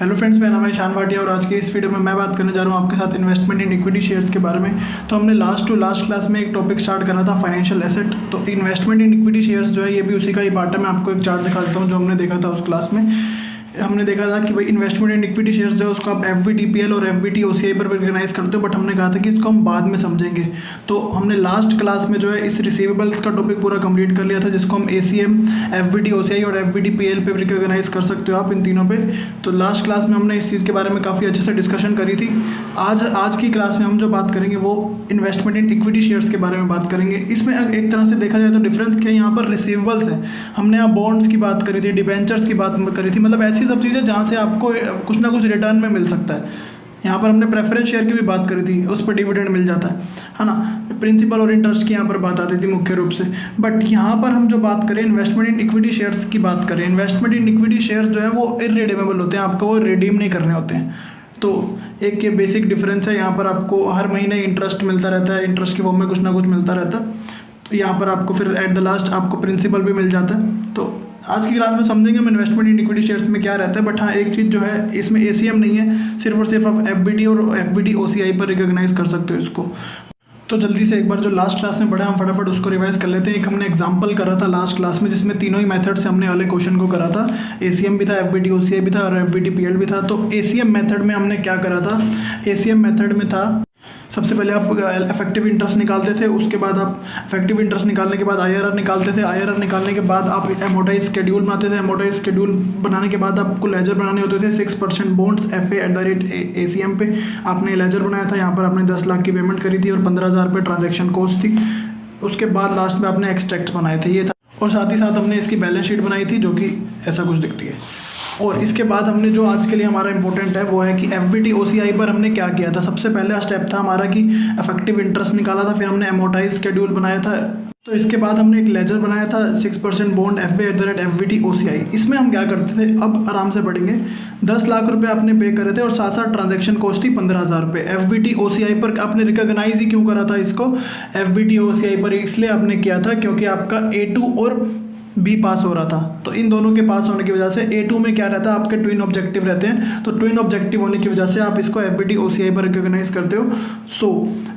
Hello friends, मेरा नाम है ईशान भाटिया और आज के इस वीडियो में मैं बात करने जा रहा हूँ आपके साथ इन्वेस्टमेंट इन इक्विटी शेयर्स के बारे में। तो हमने लास्ट क्लास में एक टॉपिक स्टार्ट करा था फाइनेंशियल एसेट। तो इन्वेस्टमेंट इन इक्विटी शेयर्स जो है ये भी उसी का ही पार्ट है। मैं आपको एक चार्ट दिखा देता हूँ जो हमने देखा था उस क्लास में। हमने देखा था कि भाई इन्वेस्टमेंट इन इक्विटी शेयर्स जो है उसको आप FVTPL और FVTOCI पर रिकग्नाइज करते हो, बट हमने कहा था कि इसको हम बाद में समझेंगे। तो हमने लास्ट क्लास में जो है इस रिसीवेबल्स का टॉपिक पूरा कंप्लीट कर लिया था, जिसको हम ACM, FVTOCI और FVTPL पे रिकग्नाइज कर सकते हो आप इन तीनों पे। तो लास्ट क्लास में हमने इस चीज़ के बारे में काफ़ी अच्छे से डिस्कशन करी थी। आज की क्लास में हम जो बात करेंगे वो इन्वेस्टमेंट इन इक्विटी शेयर्स के बारे में बात करेंगे। इसमें एक तरह से देखा जाए तो डिफरेंस क्या है, यहाँ पर रिसीवेबल्स है। हमने यहाँ बॉन्ड्स की बात करी थी, डिबेंचर्स की बात करी थी, मतलब ऐसी सब चीज़ें जहाँ से आपको कुछ ना कुछ रिटर्न में मिल सकता है। यहाँ पर हमने प्रेफरेंस शेयर की भी बात करी थी, उस पर डिविडेंड मिल जाता है ना। प्रिंसिपल और इंटरेस्ट की यहाँ पर बात आती थी मुख्य रूप से। बट यहाँ पर हम जो बात करें इन्वेस्टमेंट इन इक्विटी शेयर्स की बात करें, इन्वेस्टमेंट इन इक्विटी शेयर्स जो है वो इररिडीमेबल होते हैं, आपको वो रिडीम नहीं करने होते हैं। तो एक ये बेसिक डिफरेंस है। यहाँ पर आपको हर महीने इंटरेस्ट मिलता रहता है, इंटरेस्ट के फॉर्म में कुछ ना कुछ मिलता रहता है। तो यहाँ पर आपको फिर एट द लास्ट आपको प्रिंसिपल भी मिल जाता है। तो आज की क्लास में समझेंगे हम इन्वेस्टमेंट इन इक्विटी शेयर्स में क्या रहता है। बट हाँ, एक चीज़ जो है इसमें ACM नहीं है, सिर्फ और सिर्फ आप FVT और FVTOCI पर रिकॉग्नाइज कर सकते हो इसको। तो जल्दी से एक बार जो लास्ट क्लास में पढ़ा हम फटाफट उसको रिवाइज कर लेते हैं। एक हमने एग्जांपल करा था लास्ट क्लास में, जिसमें तीनों ही मेथड से हमने वाले क्वेश्चन को करा था। ACM भी था, FVTOCI भी था और FVTPL भी था। तो ACM मेथड में हमने क्या करा था, ACM मेथड में था सबसे पहले आप इफेक्टिव इंटरेस्ट निकालते थे, उसके बाद आप इफेक्टिव इंटरेस्ट निकालने के बाद IRR निकालते थे, IRR निकालने के बाद आप एमोटाइज शेड्यूल बनाते थे, एमोटाइज शेड्यूल बनाने के बाद आपको लेजर बनाने होते थे। 6% बॉन्ड्स FA@ACM पे आपने लेजर बनाया था। यहाँ पर आपने 10 लाख की पेमेंट करी थी और 15,000 रुपये ट्रांजेक्शन कॉस्ट थी। उसके बाद लास्ट में आपने एक्सट्रैक्ट्स बनाए थे, ये था। और साथ ही साथ हमने इसकी बैलेंस शीट बनाई थी जो कि ऐसा कुछ दिखती है। और इसके बाद हमने जो आज के लिए हमारा इंपॉर्टेंट है वो है कि FVTOCI पर हमने क्या किया था। सबसे पहला स्टेप था हमारा कि इफेक्टिव इंटरेस्ट निकाला था, फिर हमने एमोटाइज शेड्यूल बनाया था। तो इसके बाद हमने एक लेजर बनाया था 6% बॉन्ड FA@FVTOCI। इसमें हम क्या करते थे, अब आराम से पढ़ेंगे। 10 लाख रुपए आपने पे करे थे और साथ साथ ट्रांजैक्शन कॉस्ट थी 15,000 रुपये। FVTOCI पर आपने रिकॉग्नाइज ही क्यों करा था इसको, FVTOCI पर इसलिए आपने किया था क्योंकि आपका A2 और B पास हो रहा था। तो इन दोनों के पास होने की वजह से A2 में क्या रहता है, आपके ट्विन ऑब्जेक्टिव रहते हैं। तो ट्विन ऑब्जेक्टिव होने की वजह से आप इसको FVTOCI पर रिकॉग्नाइज करते हो।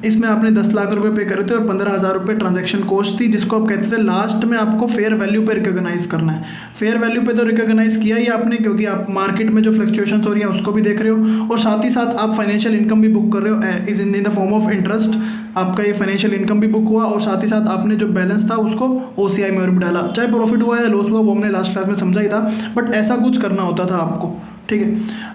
इसमें आपने 10 लाख रुपए पे करे थे और 15,000 रुपये ट्रांजैक्शन कॉस्ट थी, जिसको आप कहते थे लास्ट में आपको फेयर वैल्यू पे रिकॉग्नाइज करना है। फेयर वैल्यू पे तो रिकॉग्नाइज किया ही आपने, क्योंकि आप मार्केट में जो फ्लक्चुएशंस हो रही हैं उसको भी देख रहे हो और साथ ही साथ आप फाइनेंशियल इनकम भी बुक कर रहे हो is in the form of interest. आपका ये फाइनेंशियल इनकम भी बुक हुआ और साथ ही साथ आपने जो बैलेंस था उसको OCI में और भी डाला। चाहे प्रॉफिट हुआ या लॉस हुआ वो हमने लास्ट क्लास में समझा ही था, बट ऐसा कुछ करना होता था आपको, ठीक है।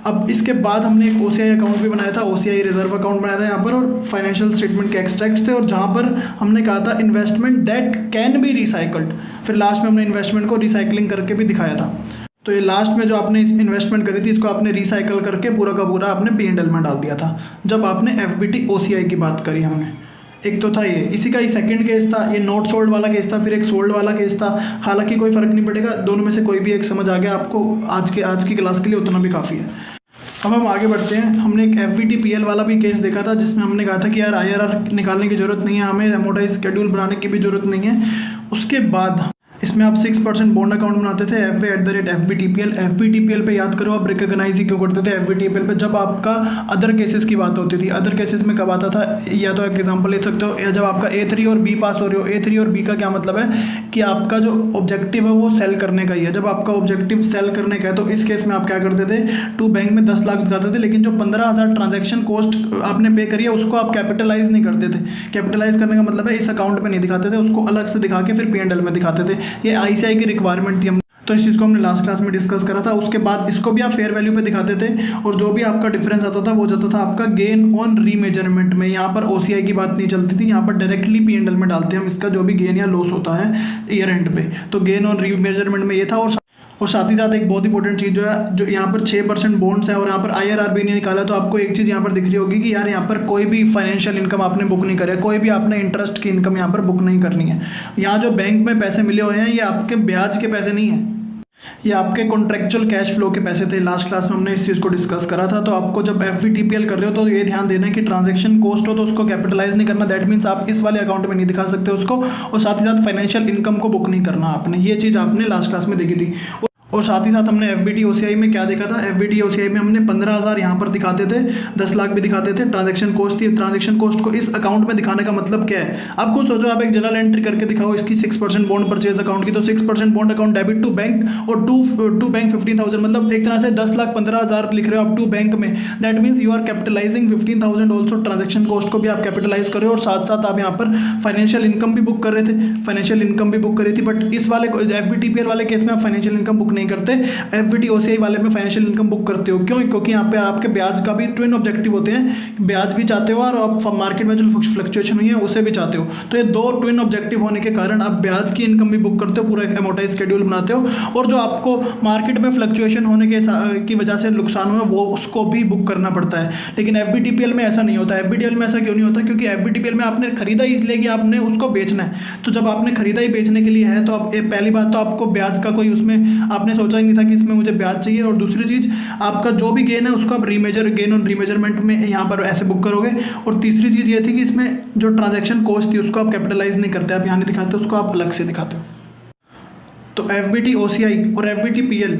अब इसके बाद हमने एक OCI अकाउंट भी बनाया था, OCI रिजर्व अकाउंट बनाया था यहाँ पर, और फाइनेंशियल स्टेटमेंट के एक्सट्रैक्ट्स थे, और जहाँ पर हमने कहा था investment that can be recycled. फिर लास्ट में हमने इन्वेस्टमेंट को रिसाइकलिंग करके भी दिखाया था। तो ये लास्ट में जो आपने इन्वेस्टमेंट करी थी इसको आपने रिसाइकल करके पूरा का पूरा आपने P&L में डाल दिया था जब आपने FVTOCI की बात करी हमने। एक तो था ये, इसी का ही सेकंड केस था, ये नॉट सोल्ड वाला केस था, फिर एक सोल्ड वाला केस था। हालांकि कोई फ़र्क नहीं पड़ेगा, दोनों में से कोई भी एक समझ आ गया आपको आज की क्लास के लिए उतना भी काफ़ी है। अब हम आगे बढ़ते हैं। हमने एक FVTPL वाला भी केस देखा था, जिसमें हमने कहा था कि यार IRR निकालने की ज़रूरत नहीं है, हमें एमोटाइज शेड्यूल बनाने की भी ज़रूरत नहीं है। उसके बाद इसमें आप 6% बॉन्ड अकाउंट बनाते थे FA@FVTPL। FVTPL पे याद करो आप रिकॉग्नाइज ही क्यों करते थे FVTPL पे, जब आपका अदर केसेस की बात होती थी। अदर केसेस में कब आता था, या तो एक एग्जांपल ले सकते हो, जब आपका A3 और B पास हो रहे हो। A3 और B का क्या मतलब है कि आपका जो ऑब्जेक्टिव है वो सेल करने का ही है। जब आपका ऑब्जेक्टिव सेल करने का है तो इस केस में आप क्या करते थे, टू बैंक में 10 लाख दिखाते थे, लेकिन जो 15,000 ट्रांजेक्शन कॉस्ट आपने पे करी है उसको आप कैपिटलाइज नहीं करते थे। कैपिटलाइज करने का मतलब है इस अकाउंट में नहीं दिखाते थे, उसको अलग से दिखा के फिर P&L में दिखाते थे। ये ICI की रिक्वायरमेंट थी। हम तो इस चीज़ को हमने लास्ट क्लास में डिस्कस करा था। उसके बाद इसको भी आप फेयर वैल्यू पे दिखाते थे और जो भी आपका डिफरेंस आता था वो जाता था आपका गेन ऑन रीमेजरमेंट में। यहाँ पर OCI की बात नहीं चलती थी, यहाँ पर डायरेक्टली P&L में डालते हैं हम इसका जो भी गेन या लॉस होता है ईयर एंड पे। तो गेन ऑन रीमेजरमेंट में ये था। और साथ ही साथ एक बहुत इंपॉर्टेंट चीज़ जो है, जो यहाँ पर 6% बॉन्ड्स है और यहाँ पर IRR भी नहीं निकाला, तो आपको एक चीज़ यहाँ पर दिख रही होगी कि यार यहाँ पर कोई भी फाइनेंशियल इनकम आपने बुक नहीं करे, कोई भी आपने इंटरेस्ट की इनकम यहाँ पर बुक नहीं करनी है। यहाँ जो बैंक में पैसे मिले हुए हैं ये आपके ब्याज के पैसे नहीं हैं, ये आपके कॉन्ट्रेक्चुअल कैश फ्लो के पैसे थे। लास्ट क्लास में हमने इस चीज़ को डिस्कस करा था। तो आपको जब FVTPL कर रहे हो तो ये ध्यान देना है कि ट्रांजैक्शन कॉस्ट हो तो उसको कैपिटलाइज नहीं करना। दैट मीन्स आप इस वाले अकाउंट में नहीं दिखा सकते उसको, और साथ ही साथ फाइनेंशियल इनकम को बुक नहीं करना आपने। ये चीज़ आपने लास्ट क्लास में देखी थी। और साथ ही साथ हमने FBT OCI में क्या देखा था, FBT OCI में हमने 15,000 यहाँ पर दिखाते थे, 10 लाख भी दिखाते थे। ट्रांजैक्शन कॉस्ट थी, ट्रांजैक्शन कॉस्ट को इस अकाउंट में दिखाने का मतलब क्या है, आप खुद सोचो, आप एक जनरल एंट्री करके दिखाओ इसकी 6% बॉन्ड परचेज अकाउंट की, तो 6% bond account debit to bank और टू बैंक 15,000, मतलब एक तरह से 10,15,000 लिख रहे हो आप टू बैंक में। That means you are capitalising 15,000 also, transaction cost को भी आप कैपिटलाइज कर रहे हो और साथ साथ आप यहाँ पर फाइनेंशियल इनकम भी बुक कर रहे थे, फाइनेंशियल इनकम भी बुक करी थी। बट इस वाले FBTPL वाले केस में आप फाइनेंशियल इनकम बुक नहीं करते, FBT OCI वाले में फाइनेंशियल इनकम बुक करते हो। क्यों? क्योंकि यहाँ पे आपके ब्याज का भी ट्विन ऑब्जेक्टिव होते हैं, ब्याज भी चाहते हो और आप मार्केट में जो फ्लक्चुएशन हुई है उसे भी चाहते हो। तो ये दो ट्विन ऑब्जेक्टिव होने के कारण आप ब्याज की इनकम भी बुक करते हो, पूरा एक अमोर्टाइज शेड्यूल बनाते हो, और जो आपको मार्केट में फ्लक्चुएशन होने की वजह से नुकसान हुआ वो उसको भी बुक करना पड़ता है। लेकिन FBTPL में ऐसा नहीं होता। FBTPL में ऐसा क्यों नहीं होता? क्योंकि FBTPL में आपने खरीदा ही इसलिए कि आपने उसको बेचना है। तो जब आपने खरीदा ही बेचने के लिए है तो आप पहली बात तो आपको ब्याज का कोई उसमें आपने सोचा ही नहीं था कि इसमें मुझे ब्याज चाहिए, और दूसरी चीज़ आपका जो भी गेन है उसको आप गेन ऑन रीमेजरमेंट में यहाँ पर ऐसे बुक करोगे। और तीसरी चीज़ ये थी कि इसमें जो ट्रांजैक्शन कॉस्ट थी उसको आप कैपिटलाइज नहीं करते, आप यहाँ नहीं दिखाते, उसको आप अलग से दिखाते हो। तो FBT OCI और FBTPL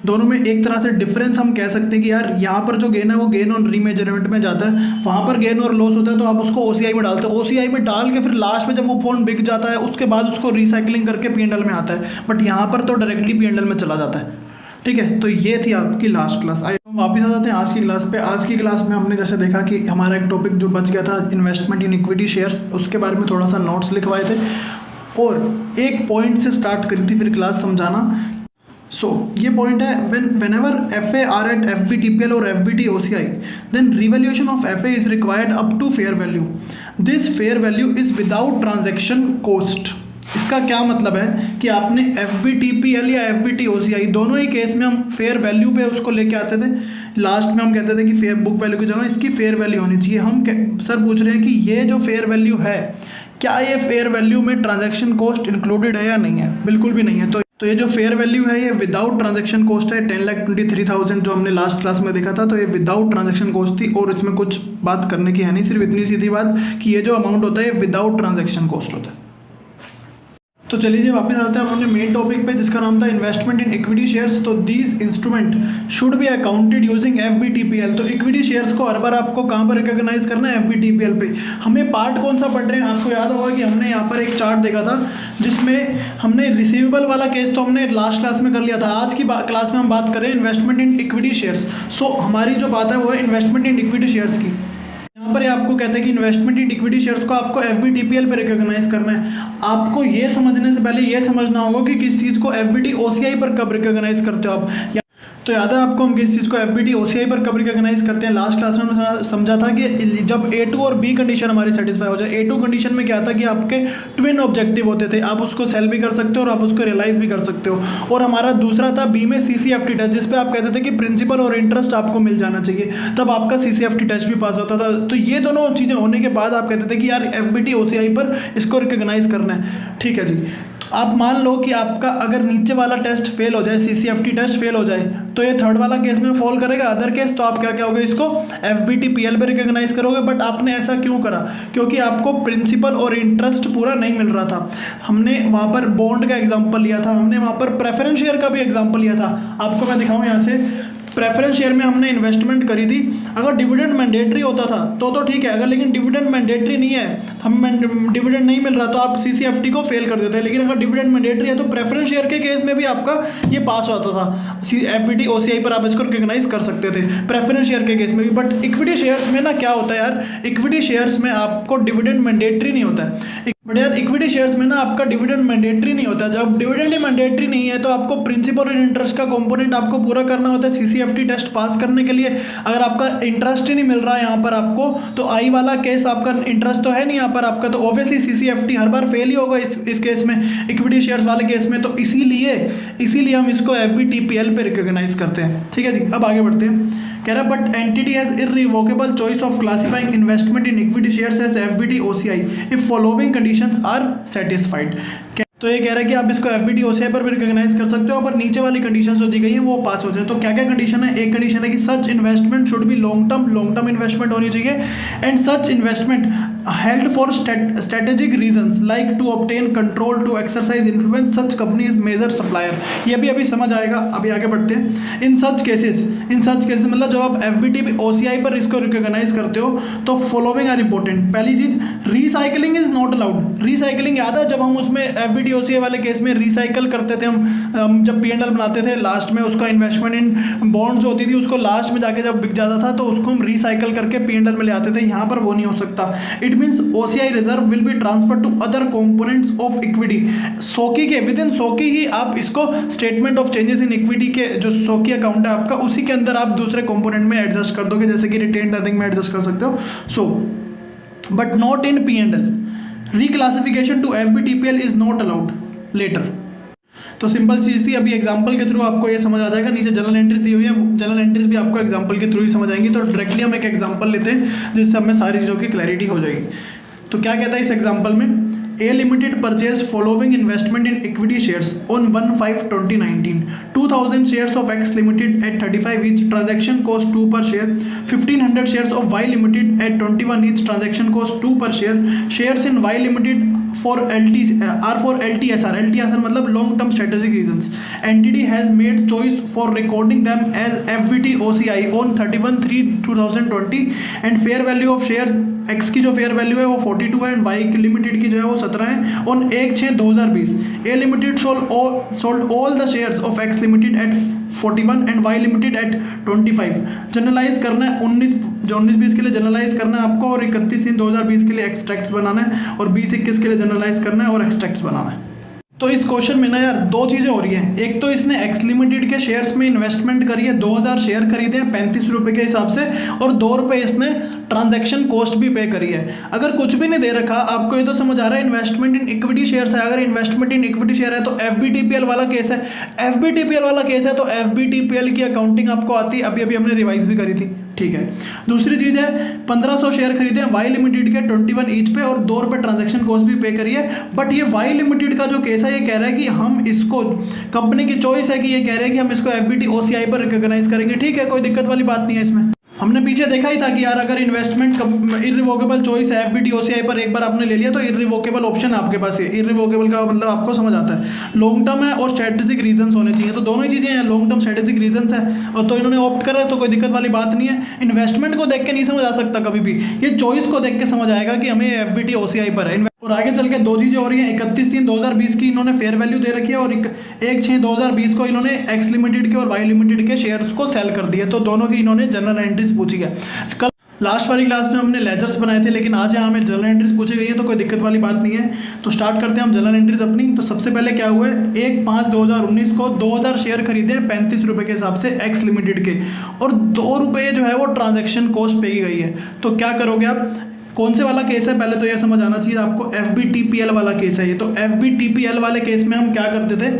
दोनों में एक तरह से डिफरेंस हम कह सकते हैं कि यार यहाँ पर जो गेन है वो गेन ऑन रीमेजरमेंट में जाता है, वहाँ पर गेन और लॉस होता है तो आप उसको OCI में डालते हो। OCI में डाल के फिर लास्ट में जब वो फोन बिक जाता है उसके बाद उसको रिसाइकलिंग करके P&L में आता है, बट यहाँ पर तो डायरेक्टली P&L में चला जाता है। ठीक है, तो ये थी आपकी लास्ट क्लास। हम वापस आ जाते हैं आज की क्लास पे। आज की क्लास में हमने जैसे देखा कि हमारा एक टॉपिक जो बच गया था इन्वेस्टमेंट इन इक्विटी शेयर्स, उसके बारे में थोड़ा सा नोट्स लिखवाए थे और एक पॉइंट से स्टार्ट करी थी फिर क्लास समझाना। ये पॉइंट है, whenever FA are at FBTPL or FBT OCI, then revaluation of FA is required up to fair value. This fair value is without transaction cost. इसका क्या मतलब है कि आपने FBTPL या FBT OCI दोनों ही केस में हम फेयर वैल्यू पे उसको लेके आते थे। लास्ट में हम कहते थे कि फेयर बुक वैल्यू की जगह इसकी फेयर वैल्यू होनी चाहिए। हम सर पूछ रहे हैं कि ये जो फेयर वैल्यू है, क्या ये फेयर वैल्यू में ट्रांजैक्शन कॉस्ट इंक्लूडेड है या नहीं है? बिल्कुल भी नहीं है। तो ये जो फेयर वैल्यू है ये विदाउट ट्रांजैक्शन कॉस्ट है। 10,23,000 जो हमने लास्ट क्लास में देखा था, तो ये विदाउट ट्रांजैक्शन कॉस्ट थी और इसमें कुछ बात करने की है नहीं, सिर्फ इतनी सीधी बात कि ये जो अमाउंट होता है ये विदाउट ट्रांजैक्शन कॉस्ट होता है। तो चलिए जी वापस आते हैं अपने मेन टॉपिक पे जिसका नाम था इन्वेस्टमेंट इन इक्विटी शेयर्स। तो these instrument should be accounted using FBTPL। तो इक्विटी शेयर्स को हर बार आपको कहाँ पर रिकॉग्नाइज करना है? FBTPL पे। हमें पार्ट कौन सा पढ़ रहे हैं? आपको याद होगा कि हमने यहाँ पर एक चार्ट देखा था जिसमें हमने रिसीवेबल वाला केस तो हमने लास्ट क्लास में कर लिया था। आज की क्लास में हम बात करें इन्वेस्टमेंट इन इक्विटी शेयर्स। हमारी जो बात है वो है इन्वेस्टमेंट इन इक्विटी शेयर्स की। यहाँ पर आपको कहते हैं कि इन्वेस्टमेंट इन इक्विटी शेयर्स को आपको FBTPL पे रिकॉग्नाइज करना है। आपको ये समझने से पहले ये समझना होगा कि किस चीज़ को FBT OCI पर कब रिकॉग्नाइज करते हो आप। तो याद है आपको हम किस चीज़ को FBT OCI पर कब रिकॉग्नाइज करते हैं? लास्ट क्लास में हमने समझा था कि जब A2 और B कंडीशन हमारी सेटिस्फाई हो जाए। A2 कंडीशन में क्या था कि आपके ट्विन ऑब्जेक्टिव होते थे, आप उसको सेल भी कर सकते हो और आप उसको रियलाइज भी कर सकते हो। और हमारा दूसरा था B में CCFT टेस्ट, जिसपे आप कहते थे कि प्रिंसिपल और इंटरेस्ट आपको मिल जाना चाहिए, तब आपका CCFT टेस्ट भी पास होता था। तो ये दोनों चीज़ें होने के बाद आप कहते थे कि यार FBT OCI पर इसको रिकॉग्नाइज करना है। ठीक है जी, आप मान लो कि आपका अगर नीचे वाला टेस्ट फेल हो जाए, CCFT टेस्ट फेल हो जाए, तो ये थर्ड वाला केस में फॉल करेगा। अदर केस तो आप क्या कहोगे, इसको FBTPL पे रिकॉग्नाइज करोगे। बट आपने ऐसा क्यों करा? क्योंकि आपको प्रिंसिपल और इंटरेस्ट पूरा नहीं मिल रहा था। हमने वहाँ पर बॉन्ड का एग्जाम्पल लिया था, हमने वहाँ पर प्रेफरेंस शेयर का भी एग्जाम्पल लिया था। आपको मैं दिखाऊँ यहाँ से, प्रेफरेंस शेयर में हमने इन्वेस्टमेंट करी थी। अगर डिविडेंड मैंडेटरी होता था तो ठीक है, अगर लेकिन डिविडेंड मैंडेटरी नहीं है, हमें डिविडेंड नहीं मिल रहा, तो आप CCFT को फेल कर देते हैं। लेकिन अगर डिविडेंड मैंडेटरी है तो प्रेफरेंस शेयर के केस में भी आपका ये पास होता था। FBT OCI पर आप इसको रिकॉग्नाइज कर सकते थे प्रेफरेंस शेयर के केस में भी। बट इक्विटी शेयर्स में ना क्या होता है यार, इक्विटी शेयर्स में आपको डिविडेंड मैंडेटरी नहीं होता है। बट यार इक्विटी शेयर्स में ना आपका डिविडेंड मैंडेटरी नहीं होता। जब डिविडेंड ही मैंडेटरी नहीं है तो आपको प्रिंसिपल और इंटरेस्ट का कंपोनेंट आपको पूरा करना होता है CCFT टेस्ट पास करने के लिए। अगर आपका इंटरेस्ट ही नहीं मिल रहा है यहाँ पर आपको, तो आई वाला केस आपका इंटरेस्ट तो है नहीं यहाँ पर आपका, तो ऑब्वियसली CCFT हर बार फेल ही होगा इस केस में, इक्विटी शेयर्स वाले केस में। तो इसीलिए हम इसको FBTPL पे रिकॉग्नाइज करते हैं। ठीक है जी, अब आगे बढ़ते हैं। कह रहा but entity has irrevocable choice of classifying investment in equity shares as FBT OCI if following conditions are satisfied. तो ये कह रहा है कि आप इसको FBT OCI पर भी रिकॉग्नाइज कर सकते हो, पर नीचे वाली कंडीशंस जो दी गई हैं वो पास हो जाए। तो क्या क्या कंडीशन है? एक कंडीशन है कि such investment should be long term investment होनी चाहिए, and such investment held for strategic reasons like to obtain control to exercise influence such companies major supplier. ये भी अभी समझ आएगा, अभी आगे बढ़ते हैं। इन सच केसेस मतलब जब आप एफबीटी ओसीआई पर इसको रिकॉग्नाइज करते हो तो फॉलोइंग आर इंपॉर्टेंट। पहली चीज, recycling is not allowed. Recycling याद है जब हम उसमें एफबीटी ओसीआई वाले केस में रिसाइकल करते थे, हम जब पीएनएल बनाते थे लास्ट में उसका इन्वेस्टमेंट इन बॉन्ड्स होती थी, उसको लास्ट में जाके जब बिक जाता था तो उसको हम रिसाइकल करके पीएनएल में ले आते थे। यहाँ पर वो नहीं हो सकता। It means OCI reserve will be transfer to other components of equity. सोकी के विद इन सोकी ही आप इसको statement of changes in equity के जो सोकी अकाउंट है आपका, उसी के अंदर आप दूसरे कंपोनेंट में एडजस्ट कर दोगे, जैसे कि रिटेन्ड अर्निंग में एडजस्ट कर सकते हो। So but not in PNL. Reclassification to FVTPL is not allowed later. तो सिंपल चीज़ थी, अभी एग्जांपल के थ्रू आपको ये समझ आ जाएगा। नीचे जनरल एंट्रीज दी हुई है, जनरल एंट्रीज भी आपको एग्जांपल के थ्रू ही समझ आएंगी। तो डायरेक्टली हम एक एग्जांपल लेते हैं जिससे हमें सारी चीज़ों की क्लैरिटी हो जाएगी। तो क्या कहता है इस एग्जांपल में, A limited purchased following investment in equity shares on 1/5/2019 2000 shares of X limited at 35 each, transaction cost 2 per share. 1500 shares of Y limited at 21 each, transaction cost 2 per share. Shares in Y limited for LTSR मतलब long term strategic reasons. Entity has made choice for recording them as FVT OCI on 31/3/2020 and fair value of shares, X की जो fair value है वो 42 है and Y limited की जो है वो 17 है। On 1/6/2020 A limited sold all the shares of X limited at 41 and Y limited at 25। Generalise करना है 19-20 के लिए जनरलाइज करना है आपको, और 31/3/2020 के लिए एक्सट्रैक्ट्स बनाना है, और 20-21 के लिए जनरलाइज करना है और एक्सट्रैक्ट्स बनाना है। तो इस क्वेश्चन में ना यार दो चीज़ें हो रही हैं। एक तो इसने एक्स लिमिटेड के शेयर्स में इन्वेस्टमेंट करी है, 2000 शेयर खरीदे हैं 35 रुपये के हिसाब से, और 2 रुपये इसने ट्रांजैक्शन कॉस्ट भी पे करी है। अगर कुछ भी नहीं दे रखा आपको, ये तो समझ आ रहा है इन्वेस्टमेंट इन इक्विटी शेयर्स है। अगर इन्वेस्टमेंट इन इक्विटी शेयर है तो एफबीटीपीएल वाला केस है। एफबीटीपीएल वाला केस है तो एफबीटीपीएल की अकाउंटिंग आपको आती है, अभी हमने रिवाइज भी करी थी, ठीक है। दूसरी चीज़ है 1500 शेयर खरीदे हैं वाई लिमिटेड के 21 ईच पे, और 2 रुपये ट्रांजैक्शन कॉस्ट भी पे करी है। बट ये वाई लिमिटेड का जो केस है ये कह रहा है कि हम इसको, कंपनी की चॉइस है कि ये कह रहे हैं कि हम इसको एफबीटी ओसीआई पर रिकॉग्नाइज करेंगे, ठीक है, कोई दिक्कत वाली बात नहीं है इसमें। हमने पीछे देखा ही था कि यार अगर इन्वेस्टमेंट इर्रिवोकेबल चॉइस है एफबीटी ओसीआई पर एक बार आपने ले लिया तो इर्रिवोकेबल ऑप्शन आपके पास है। इर्रिवोकेबल का मतलब आपको समझ आता है, लॉन्ग टर्म है और स्ट्रेटेजिक रीजंस होने चाहिए, तो दोनों ही चीज़ें हैं, लॉन्ग टर्म स्ट्रेटेजिक रीजंस है, और तो इन्होंने ऑप्ट करा तो कोई दिक्कत वाली बात नहीं है। इन्वेस्टमेंट को देख के नहीं समझ आ सकता कभी भी, ये चॉइस को देख के समझ आएगा कि हमें एफबीटी ओसीआई पर है। और आगे चल के दो चीज़ें हो रही हैं, 31/3/2020 की इन्होंने फेयर वैल्यू दे रखी है, और 1/6/2020 को इन्होंने एक्स लिमिटेड के और वाई लिमिटेड के शेयर्स को सेल कर दिया, तो दोनों की इन्होंने जनरल एंट्रीज पूछी है। कल लास्ट वाली क्लास में हमने लेजर्स बनाए थे, लेकिन आज यहाँ हमें जनरल एंट्रीज पूछी गई है, तो कोई दिक्कत वाली बात नहीं है। तो स्टार्ट करते हैं हम जनरल एंट्रीज अपनी। तो सबसे पहले क्या हुआ है, 1/5/2019 को 2000 शेयर खरीदे हैं 35 रुपये के हिसाब से एक्स लिमिटेड के, और 2 रुपये जो है वो ट्रांजेक्शन कॉस्ट पे की गई है। तो क्या करोगे आप, कौन से वाला केस है, पहले तो ये समझ आना चाहिए आपको, एफबीटीपीएल वाला केस है ये। तो एफबीटीपीएल वाले केस में हम क्या करते थे,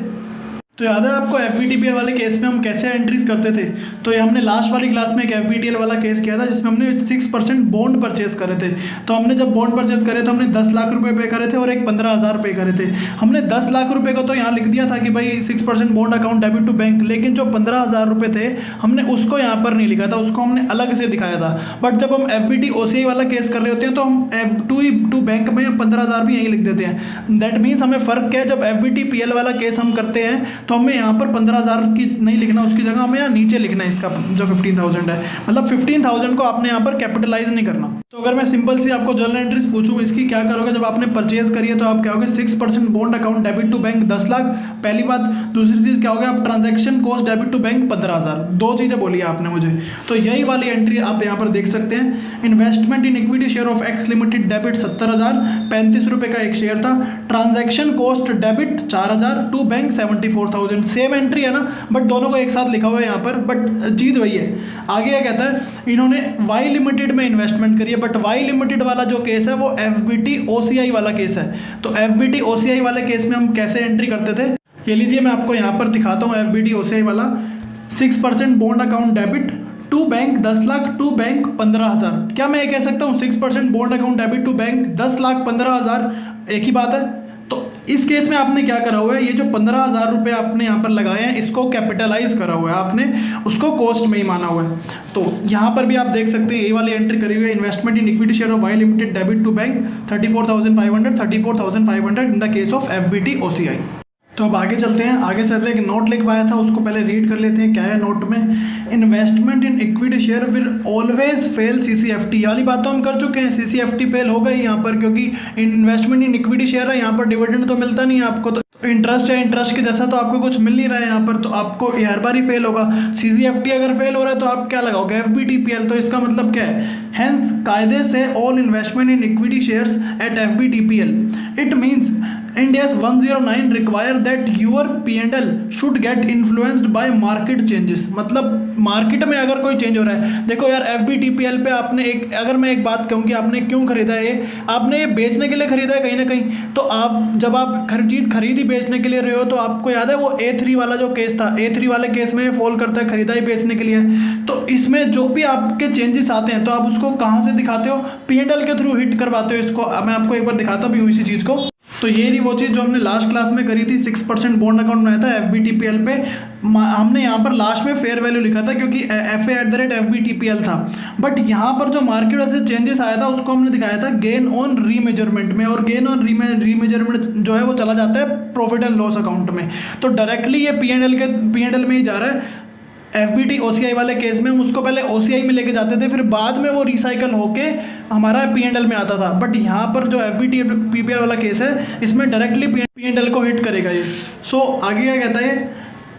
तो याद है आपको एफबीटीपीएल वाले केस में हम कैसे एंट्रीज करते थे। तो ये हमने लास्ट वाली क्लास में एक एफबीटीएल वाला केस किया था जिसमें हमने 6% बॉन्ड परचेज करे थे। तो हमने जब बॉन्ड परचेज करे तो हमने 10 लाख रुपए पे करे थे और एक 15,000 पे करे थे। हमने 10 लाख रुपए को तो यहाँ लिख दिया था कि भाई 6% bond account debit to bank, लेकिन जो 15,000 रुपये थे हमने उसको यहाँ पर नहीं लिखा था, उसको हमने अलग से दिखाया था। बट जब हम एफबीटी ओसीआई वाला केस कर रहे होते हैं तो हम टू बैंक में 15,000 भी यहीं लिख देते हैं। दैट मीन्स हमें फ़र्क क्या है, जब एफबीटीपीएल वाला केस हम करते हैं तो हमें यहाँ पर 15,000 की नहीं लिखना, उसकी जगह हमें यहाँ नीचे लिखना है इसका जो 15,000 है, मतलब 15,000 को आपने यहाँ पर कैपिटलाइज नहीं करना। तो अगर मैं सिंपल सी आपको जर्नल एंट्रीज पूछूं इसकी, क्या करोगे जब आपने परचेज करी है तो आप क्या होगे, 6% bond account debit to bank 10 lakh, पहली बात। दूसरी चीज़ क्या होगा, आप transaction cost debit to bank 15,000, दो चीज़ें बोली है आपने मुझे। तो यही वाली एंट्री आप यहाँ पर देख सकते हैं। Investment in equity share of X limited debit 70,000, 35 रुपये का एक शेयर था। Transaction cost debit 4,000 to bank 74,000, same entry है ना, बट दोनों को एक साथ लिखा हुआ है यहाँ पर, बट चीज़ वही है। आगे क्या कहता है, इन्होंने वाई लिमिटेड में इन्वेस्टमेंट करी है, बट वाई लिमिटेड वाला जो केस है वो एफबीटी ओसीआई वाला केस है। तो एफबीटी ओसीआई वाले केस में हम कैसे एंट्री करते थे, ये लीजिए मैं आपको यहाँ पर दिखाता हूँ। एफबीटी ओसीआई वाला 6% bond account debit to bank 10 lakh to bank 15,000। क्या मैं ये कह सकता हूँ 6% bond account debit to bank 10 lakh 15,000 एक ही बात है? तो इस केस में आपने क्या करा हुआ है, ये जो 15,000 रुपये आपने यहाँ पर लगाए हैं इसको कैपिटलाइज करा हुआ है, आपने उसको कॉस्ट में ही माना हुआ है। तो यहाँ पर भी आप देख सकते हैं ये वाली एंट्री करी हुई है, investment in equity share of Y limited debit to bank 34,500 in the case of FBT OCI। तो अब आगे चलते हैं। आगे सर ने एक नोट लिखवाया था, उसको पहले रीड कर लेते हैं। क्या है नोट में, investment in equity share will always fail CCFT। वाली बात तो हम कर चुके हैं, CCFT फेल हो गई यहाँ पर, क्योंकि इन्वेस्टमेंट इन इक्विटी शेयर है, यहाँ पर डिविडेंड तो मिलता नहीं है आपको, तो इंटरेस्ट है, इंटरेस्ट के जैसा तो आपको कुछ मिल नहीं रहा है यहाँ पर, तो आपको हर बार ही फेल होगा। CCFT अगर फेल हो रहा है तो आप क्या लगाओगे, FBTPL। तो इसका मतलब क्या है, हेंस कायदे से all investment in equity shares at FBTPL। It means India's 109 require that your P&L should get influenced by market changes। मतलब मार्केट में अगर कोई चेंज हो रहा है, देखो यार FBTPL पे आपने एक, अगर मैं एक बात कहूँ कि आपने क्यों खरीदा है, आपने ये बेचने के लिए खरीदा है कहीं ना कहीं। तो आप जब आप हर चीज़ खरीदी बेचने के लिए रहे हो, तो आपको याद है वो A3 वाला जो केस था, A3 वाले केस में फॉल करता है, खरीदा ही बेचने के लिए। तो इसमें जो भी आपके चेंजेस आते हैं तो आप उसको कहाँ से दिखाते हो, P&L के थ्रू हिट करवाते हो इसको। मैं आपको एक बार दिखाता भी हूँ इसी चीज़ को। तो ये रही वो चीज़ जो हमने लास्ट क्लास में करी थी, 6% बॉन्ड अकाउंट बनाया था FBTPL पे। हमने यहाँ पर लास्ट में फेयर वैल्यू लिखा था क्योंकि FA@FBTPL था, बट यहाँ पर जो मार्केट से चेंजेस आया था उसको हमने दिखाया था गेन ऑन रीमेजरमेंट में, और गेन ऑन रीमेजरमेंट जो है वो चला जाता है प्रॉफिट एंड लॉस अकाउंट में। तो डायरेक्टली ये P&L में ही जा रहा है। FBT OCI वाले केस में हम उसको पहले OCI में लेके जाते थे, फिर बाद में वो रिसाइकल होके हमारा P&L में आता था। बट यहाँ पर जो FBTPL वाला केस है, इसमें डायरेक्टली P&L को हिट करेगा ये। सो आगे क्या कहता है,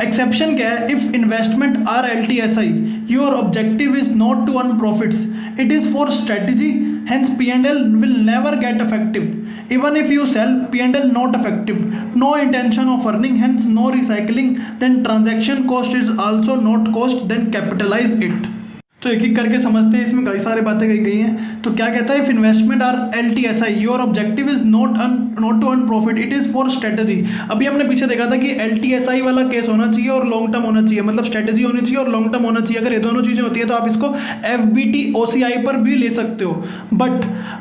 एक्सेप्शन क्या है, if investment are LTSI your objective is not to earn profits, it is for strategy, hence P&L will never get effective. Even if you sell, P&L not effective. No intention of earning, hence no recycling. Then transaction cost is also not cost. Then capitalize it. तो एक एक करके समझते हैं, इसमें कई सारी बातें कही गई हैं। तो क्या कहता है, if investment are LTSI your objective is not to earn profit, it is for strategy. अभी हमने पीछे देखा था कि LTSI वाला केस होना चाहिए और लॉन्ग टर्म होना चाहिए, मतलब स्ट्रेटेजी होनी चाहिए और लॉन्ग टर्म होना चाहिए। अगर ये दोनों चीज़ें होती है तो आप इसको FBT OCI पर भी ले सकते हो।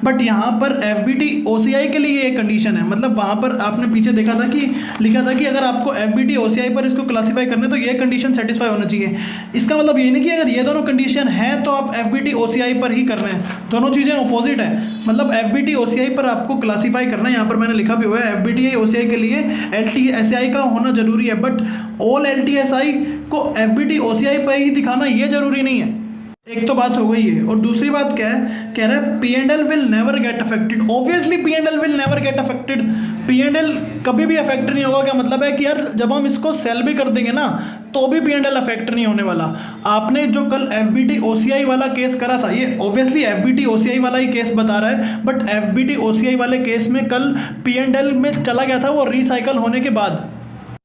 बट यहाँ पर FBT OCI के लिए ये कंडीशन है, मतलब वहाँ पर आपने पीछे देखा था कि लिखा था कि अगर आपको FBT OCI पर इसको क्लासीफाई करना है तो ये कंडीशन सेटिस्फाई होना चाहिए। इसका मतलब ये नहीं कि अगर ये दोनों कंडीशन है तो आप FBT OCI पर ही कर रहे हैं, दोनों चीज़ें अपोजिट है। मतलब FBT OCI पर आपको क्लासीफाई करना है, यहाँ पर मैंने लिखा भी हुआ है FBT OCI के लिए LTSI का होना जरूरी है, बट ऑल LTSI को FBT OCI पर ही दिखाना ये जरूरी नहीं है। एक तो बात हो गई है, और दूसरी बात क्या है, कह रहा है P&L will never get affected. Obviously P&L will never get affected, P&L कभी भी अफेक्ट नहीं होगा। क्या मतलब है कि यार जब हम इसको सेल भी कर देंगे ना तो भी P&L अफेक्ट नहीं होने वाला। आपने जो कल FBT OCI वाला केस करा था, ये ऑब्वियसली FBT OCI वाला ही केस बता रहा है, बट FBT OCI वाले केस में कल P&L में चला गया था वो रिसाइकल होने के बाद।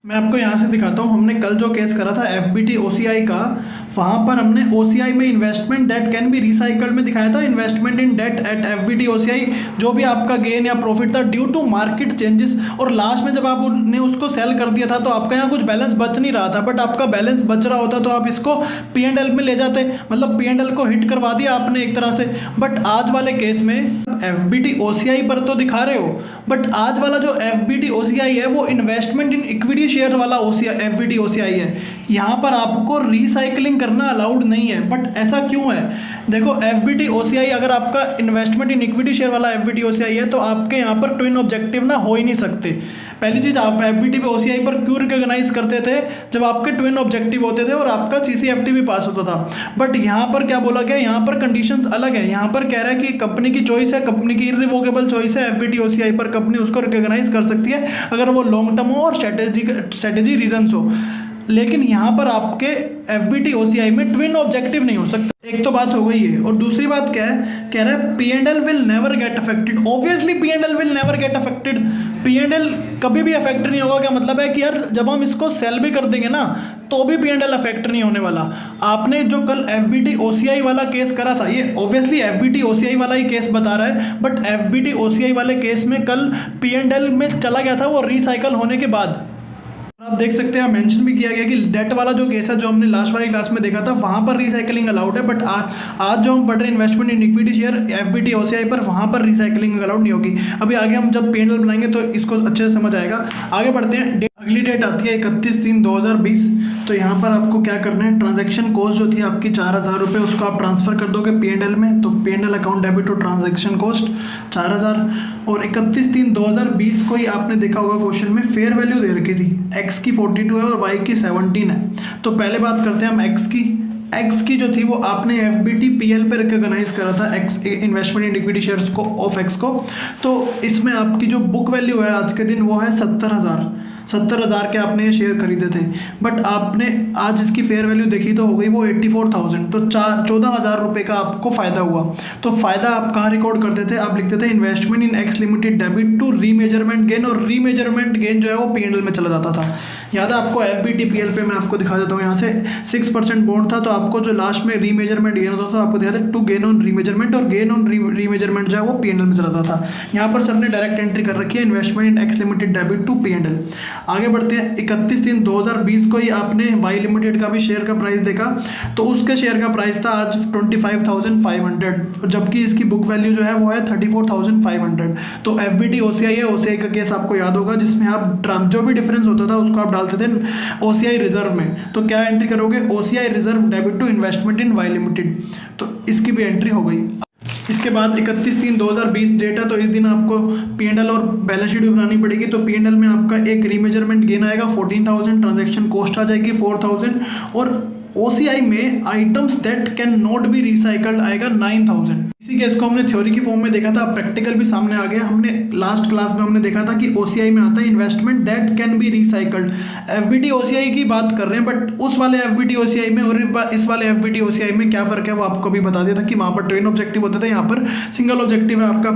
मैं आपको यहाँ से दिखाता हूँ, हमने कल जो केस करा था FBT OCI का, वहाँ पर हमने OCI में investment that can be recycled में दिखाया था investment in debt at FBT OCI, जो भी आपका गेन या प्रॉफिट था ड्यू टू मार्केट चेंजेस, और लास्ट में जब आपने उसको सेल कर दिया था तो आपका यहाँ कुछ बैलेंस बच नहीं रहा था, बट आपका बैलेंस बच रहा होता तो आप इसको P&L में ले जाते, मतलब P&L को हिट करवा दिया आपने एक तरह से। बट आज वाले केस में FBT OCI पर तो दिखा रहे हो, बट आज वाला जो FBT OCI है वो इन्वेस्टमेंट इन इक्विटी शेयर वाला FBT OCI है, यहाँ पर आपको रिसाइकलिंग करना अलाउड नहीं है। बट ऐसा क्यों है, देखो FBT OCI अगर आपका इन्वेस्टमेंट इन इक्विटी शेयर वाला FBT OCI है तो आपके यहाँ पर ट्विन ऑब्जेक्टिव ना हो ही नहीं सकते। पहली चीज़, आप FBT OCI पर क्यों रिकॉग्नाइज करते थे, जब आपके ट्विन ऑब्जेक्टिव होते थे और आपका CCFT भी पास होता था। बट यहाँ पर क्या बोला गया, यहाँ पर कंडीशंस अलग है। यहाँ पर कह रहा है कि कंपनी की चॉइस है, कंपनी की इररिवोकेबल चॉइस है, FBT OCI पर कंपनी उसको रिकॉग्नाइज कर सकती है अगर वो लॉन्ग टर्म हो और स्ट्रेटेजी रीजंस हो। लेकिन यहाँ पर आपके FBT OCI में ट्विन ऑब्जेक्टिव नहीं हो सकता। एक तो बात हो गई है, और दूसरी बात क्या है, कह रहा है P&L will never get affected. Obviously P&L will never get affected, P&L कभी भी अफेक्ट नहीं होगा। क्या मतलब है कि यार जब हम इसको सेल भी कर देंगे ना तो भी P&L अफेक्ट नहीं होने वाला। आपने जो कल FBT OCI वाला केस करा था, ये ऑब्वियसली FBT OCI वाला ही केस बता रहा है, बट FBT OCI वाले केस में कल P&L में चला गया था वो रिसाइकल होने के बाद। आप देख सकते हैं मेंशन भी किया गया कि डेट वाला जो केस है जो हमने लास्ट वाली क्लास में देखा था वहाँ पर रिसाइकलिंग अलाउड है, बट आज जो हम पढ़ रहे हैं investment in equity share FVT OCI पर, वहाँ पर रिसाइकलिंग अलाउड नहीं होगी। अभी आगे हम जब P&L बनाएंगे तो इसको अच्छे से समझ आएगा। आगे बढ़ते हैं। अगली डेट आती है 31/3/2020। तो यहाँ पर आपको क्या करना है, ट्रांजैक्शन कॉस्ट जो थी आपकी 4000 रुपये, उसको आप ट्रांसफ़र कर दोगे P&L में। तो P&L account debit to transaction cost 4000, और 31/3/2020 को ही आपने देखा होगा क्वेश्चन में फेयर वैल्यू दे रखी थी, एक्स की 42 है और वाई की 17 है। तो पहले बात करते हैं हम एक्स की जो थी वो आपने एफबीटी पीएल पे रिकॉग्नाइज करा था, x investment in equity shares को ऑफ एक्स को। तो इसमें आपकी जो बुक वैल्यू है आज के दिन वो है 70,000 के आपने ये शेयर खरीदे थे, बट आपने आज इसकी फेयर वैल्यू देखी तो हो गई वो 84,000, तो 14,000 रुपये का आपको फ़ायदा हुआ। तो फ़ायदा आप कहाँ रिकॉर्ड करते थे, आप लिखते थे investment in X limited debit to remeasurement gain, और रीमेजरमेंट गेन जो है वो P&L में चला जाता था। याद है आपको एफबीटी पीएल पे मैं आपको दिखा देता हूँ, यहाँ से 6% बॉन्ड था, तो आपको जो लास्ट में रीमेजरमेंट गेन होता था तो आपको दिखा था टू गेन ऑन रीमेजरमेंट, और गेन ऑन रीमेजरमेंट जो है वो P&L में चला जाता था। यहाँ पर सर ने डायरेक्ट एंट्री कर रखी है investment in X limited debit to P&L। आगे बढ़ते हैं। 31/3/2020 को ही आपने वाई लिमिटेड का भी शेयर का प्राइस देखा, तो उसके शेयर का प्राइस था आज 25,500, जबकि इसकी बुक वैल्यू जो है वो है 34,500। तो एफबीटी ओसीआई है, ओसीआई का केस आपको याद होगा जिसमें आप जो भी डिफरेंस होता था उसको आप डालते थे ओसीआई रिजर्व में। तो क्या एंट्री करोगे, OCI reserve debit to investment in Y limited, तो इसकी भी एंट्री हो गई। इसके बाद 31/3/2020 डेट है, तो इस दिन आपको P&L और बैलेंस शीट भी बनानी पड़ेगी। तो P&L में आपका एक रीमेजरमेंट गेन आएगा 14,000, ट्रांजैक्शन कॉस्ट आ जाएगी 4,000, और OCI में items that can not be recycled आएगा 9,000। इसी केस को हमने थ्योरी की फॉर्म में देखा था, प्रैक्टिकल भी सामने आ गया। हमने लास्ट क्लास में हमने देखा था कि OCI में आता है investment that can be recycled. FVT OCI की बात कर रहे हैं, बट उस वाले एफबीटी OCI में और इस वाले एफबीटी OCI में क्या फ़र्क है वो आपको भी बता दिया था कि वहाँ पर ट्रेन ऑब्जेक्टिव होता था, यहाँ पर सिंगल ऑब्जेक्टिव है आपका।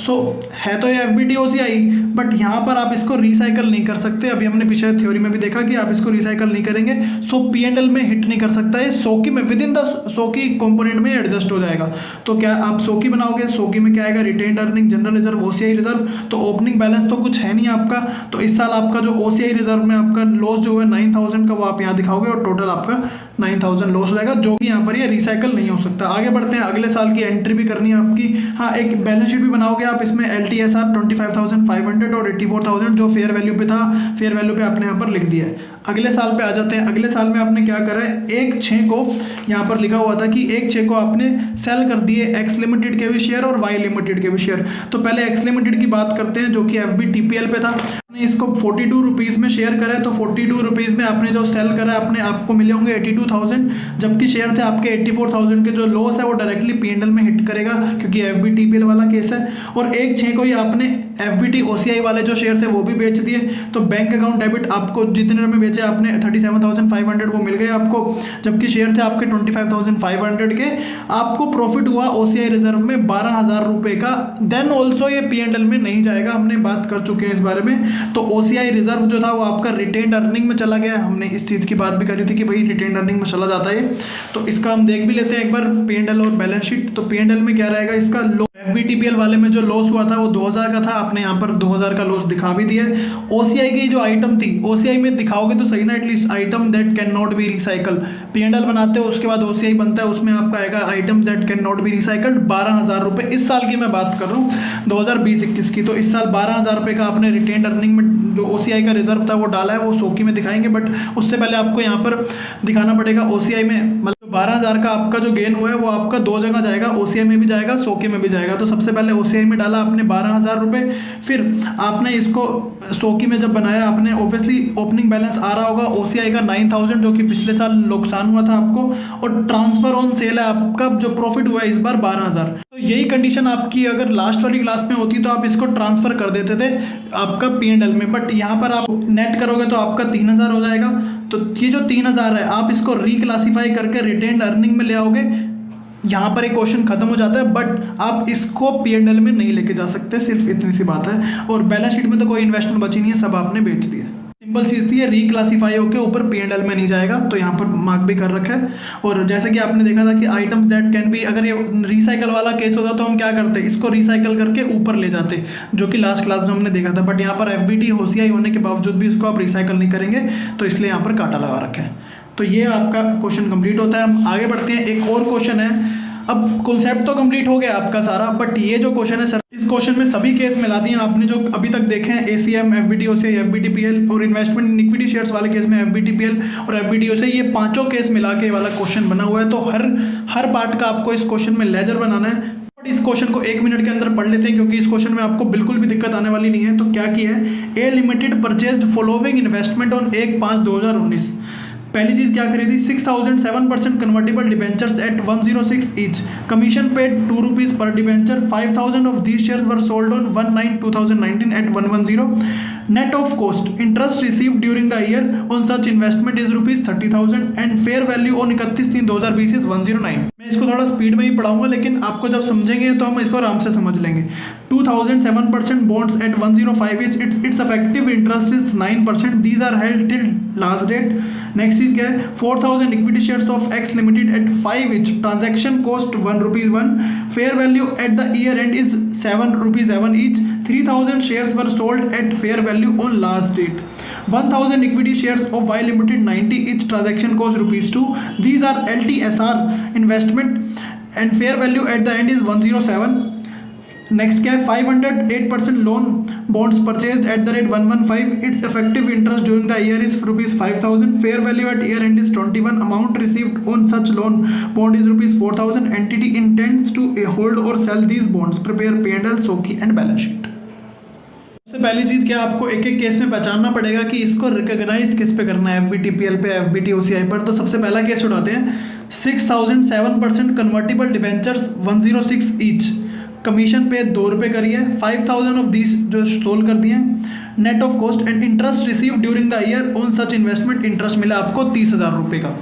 सो है तो ये एफबीटी OCI, बट यहाँ पर आप इसको रिसाइकल नहीं कर सकते। अभी हमने पिछले थ्योरी में भी देखा कि आप इसको रिसाइकल नहीं करेंगे, सो P&L में हिट नहीं कर सकता है। सोकी में within the SOCI component में एडजस्ट हो जाएगा। तो क्या आप सोकी बनाओगे, सोकी में क्या आएगा, retained earning, general reserve, OCI reserve. तो ओपनिंग बैलेंस तो कुछ है नहीं आपका, तो इस साल आपका जो OCI रिजर्व में आपका लॉस जो है 9,000 का वो आप यहाँ दिखाओगे, और टोटल आपका 9,000 लॉस हो जाएगा, जो कि यहाँ पर ये रिसाइकल नहीं हो सकता। आगे बढ़ते हैं, अगले साल की एंट्री भी करनी है आपकी। हाँ, एक बैलेंस शीट भी बनाओगे आप, इसमें LTSR 25,500 और 84,000 जो फेयर वैल्यू पे था, फेयर वैल्यू पे आपने यहाँ पर लिख दिया है। अगले साल पे आ जाते हैं। अगले साल में आपने क्या करा है, 1/6 को यहाँ पर लिखा हुआ था कि 1/6 को आपने सेल कर दिए एक्स लिमिटेड के भी शेयर और वाई लिमिटेड के भी शेयर। तो पहले एक्स लिमिटेड की बात करते हैं, जो कि FBTPL पे था। आपने इसको 42 रुपीज़ में शेयर करा है, तो 42 रुपीज़ में आपने जो सेल करा है अपने आपको मिले होंगे 82,000, जबकि शेयर थे आपके 84,000 के। जो लॉस है वो डायरेक्टली P&L में हिट करेगा, क्योंकि FBTPL वाला केस है। और 1/6 को ही आपने FBT OCI वाले जो शेयर थे वो भी बेच दिए। तो बैंक अकाउंट डेबिट आपको जितने में बेचे आपने 37,500 वो मिल गए आपको, जबकि शेयर थे आपके 25,500 के। आपको प्रॉफिट हुआ OCI रिजर्व में 12,000 रुपये का। देन ऑल्सो ये P&L में नहीं जाएगा, हमने बात कर चुके हैं इस बारे में। तो OCI रिजर्व जो था वो आपका रिटेन्ड अर्निंग में चला गया। हमने इस चीज़ की बात भी करी थी कि भाई रिटेन्ड अर्निंग में चला जाता है। तो इसका हम देख भी लेते हैं एक बार P&L और बैलेंस शीट। तो P&L में क्या रहेगा इसका, FBTPL वाले में जो लॉस हुआ था वो 2,000 का था, आपने यहाँ पर 2,000 का लॉस दिखा भी दिया है। OCI की जो आइटम थी, OCI में दिखाओगे तो सही ना, at least item that can not be recycle. P&L बनाते हो उसके बाद OCI बनता है, उसमें आपका आएगा item that can not be recycled 12,000 रुपये। इस साल की मैं बात कर रहा हूँ 2020-21 की। तो इस साल 12,000 रुपये का आपने रिटेन्ड अर्निंग में जो OCI का रिजर्व था वो डाला है, वो सोकी में दिखाएंगे। बट उससे पहले आपको यहाँ पर दिखाना पड़ेगा OCI में, मतलब 12,000 का आपका जो गेन हुआ है वो आपका दो जगह जाएगा, OCI में भी जाएगा, सोकी में भी जाएगा। तो सबसे पहले OCI में डाला आपने 12,000 रुपये, फिर आपने इसको सोकी में जब बनाया आपने, ऑब्वियसली ओपनिंग बैलेंस आ रहा होगा OCI का 9,000 जो कि पिछले साल नुकसान हुआ था आपको, और ट्रांसफर ऑन सेल है आपका जो प्रॉफिट हुआ है इस बार 12,000। तो यही कंडीशन आपकी अगर लास्ट वाली क्लास में होती तो आप इसको ट्रांसफर कर देते थे आपका P&L में, बट यहाँ पर आप नेट करोगे तो आपका 3,000 हो जाएगा। तो ये जो 3,000 है आप इसको रिक्लासीफाई करके रिटेन्ड अर्निंग में ले आओगे, यहाँ पर एक क्वेश्चन खत्म हो जाता है। बट आप इसको P&L में नहीं लेके जा सकते, सिर्फ इतनी सी बात है। और बैलेंस शीट में तो कोई इन्वेस्टमेंट बची नहीं है, सब आपने बेच दिया। सिंपल चीज़ थी, ये रिक्लासीफाई होकर ऊपर P&L में नहीं जाएगा, तो यहाँ पर मार्क भी कर रखा है। और जैसे कि आपने देखा था कि आइटम्स दैट कैन बी, अगर ये रिसाइकल वाला केस होता तो हम क्या करते, इसको रिसाइकल करके ऊपर ले जाते, जो कि लास्ट क्लास में हमने देखा था। बट यहाँ पर FBT OCI होने के बावजूद भी इसको आप रिसाइकल नहीं करेंगे, तो इसलिए यहाँ पर काटा लगा रखा है। तो ये आपका क्वेश्चन कंप्लीट होता है। हम आगे बढ़ते हैं, एक और क्वेश्चन है। अब कॉन्सेप्ट तो कंप्लीट हो गया आपका सारा, बट ये जो क्वेश्चन है सर, इस क्वेश्चन में सभी केस मिला दिए आपने जो अभी तक देखे हैं, ACM, FBT OCI, FBTPL और इन्वेस्टमेंट इन इक्विटी शेयर्स वाले केस में FBTPL और FBT OCI, ये पांचों केस मिला के वाला क्वेश्चन बना हुआ है। तो हर पार्ट का आपको इस क्वेश्चन में लेजर बनाना है। इस क्वेश्चन को 1 मिनट के अंदर पढ़ लेते हैं, क्योंकि इस क्वेश्चन में आपको बिल्कुल भी दिक्कत आने वाली नहीं है। तो क्या किया है, A limited purchased following investment on 1/5/2019। पहली चीज क्या खरीदी, 6007% convertible debentures at 106 each, commission paid 2 rupees per debenture, 5000 of these shares were sold on 1/9/2019 at 110, net of cost interest received during the year on such investment is ₹30,000 and fair value on 31/3/2020 is 109। मैं इसको थोड़ा speed में ही पढ़ाऊंगा, लेकिन आपको जब समझेंगे तो हम इसको आराम से समझ लेंगे। 2007% bonds at 105 each, its effective interest is 9%, these are held till last date। Next चीज क्या है, 4000 equity shares of X limited at 5 each, transaction cost ₹1, fair value at the year end is ₹7 each, 3000 shares were sold at fair value on last date, 1000 equity shares of Y Limited 90 each, transaction cost ₹2, these are LTSR investment and fair value at the end is 107। Next क्या है, 508% loan bonds purchased at the rate 115, it's effective interest during the year is ₹5000, fair value at year end is 21, amount received on such loan bond is ₹4000, entity intends to hold और sell these bonds, prepare P&L, SOCI and balance sheet. सबसे पहली चीज़ क्या, आपको एक एक case में पहचानना पड़ेगा कि इसको रिकॉग्नाइज किस पे करना है, FBTPL पे, FBT OCI पर। तो सबसे पहला केस उठाते हैं, 6007% कन्वर्टेबल डिबेंचर्स 106 ईच, कमीशन पे ₹2 करी है, 5000 ऑफ दीज जो सोल्व कर दिए, net of cost and interest receive during the year on such investment, interest मिला आपको ₹30,000 का।